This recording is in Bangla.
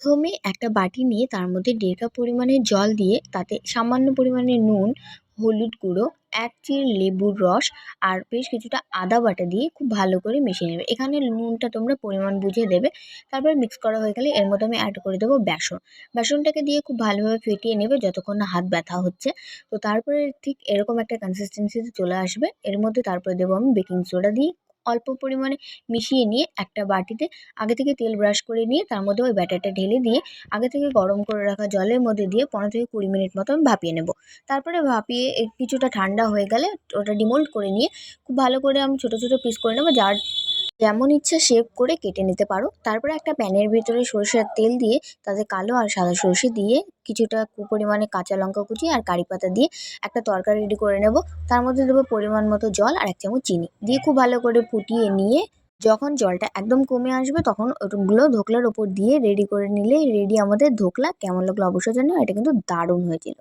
প্রথমে একটা বাটি নিয়ে তার মধ্যে ১.৫ কাপ পরিমাণে জল দিয়ে তাতে সামান্য পরিমাণে নুন, হলুদ গুঁড়ো, ১ চিল লেবুর রস আর বেশ কিছুটা আদা বাটা দিয়ে খুব ভালো করে মিশিয়ে নেবে। এখানে নুনটা তোমরা পরিমাণ বুঝে দেবে। তারপর মিক্স করা হয়ে গেলে এর মধ্যে আমি অ্যাড করে দেবো বেসন। বেসনটাকে দিয়ে খুব ভালোভাবে ফেটিয়ে নেবে যতক্ষণ না হাত ব্যথা হচ্ছে। তো তারপরে ঠিক এরকম একটা কনসিস্টেন্সিতে চলে আসবে। এর মধ্যে তারপরে দেবো আমি বেকিং সোডা দিয়ে অল্প পরিমাণে মিশিয়ে নিয়ে একটা বাটিতে আগে থেকে তেল ব্রাশ করে নিয়ে তার মধ্যে ওই ব্যাটারটা ঢেলে দিয়ে আগে থেকে গরম করে রাখা জলের মধ্যে দিয়ে ১৫ থেকে ২০ মিনিট মতো আমি ভাপিয়ে নেব। তারপরে ভাপিয়ে কিছুটা ঠান্ডা হয়ে গেলে ওটা ডিমোল্ড করে নিয়ে খুব ভালো করে আমি ছোট, ছোট পিস করে নেব। যার যেমন ইচ্ছা শেপ করে কেটে নিতে পারো। তারপরে একটা প্যানের ভিতরে সরিষার তেল দিয়ে তাতে কালো আর সাদা সর্ষে দিয়ে কিছুটা পরিমাণে কাঁচা লঙ্কা কুচি আর কারি পাতা দিয়ে একটা তরকারি রেডি করে নেব। তার মধ্যে দেবো পরিমাণ মতো জল আর ১ চামচ চিনি দিয়ে খুব ভালো করে ফুটিয়ে নিয়ে যখন জলটা একদম কমে আসবে তখন ওগুলো ধোকলার ওপর দিয়ে রেডি করে নিলেই রেডি আমাদের ধোকলা। কেমন লাগলো অবশ্যই জানিও। এটা কিন্তু দারুণ হয়েছিল।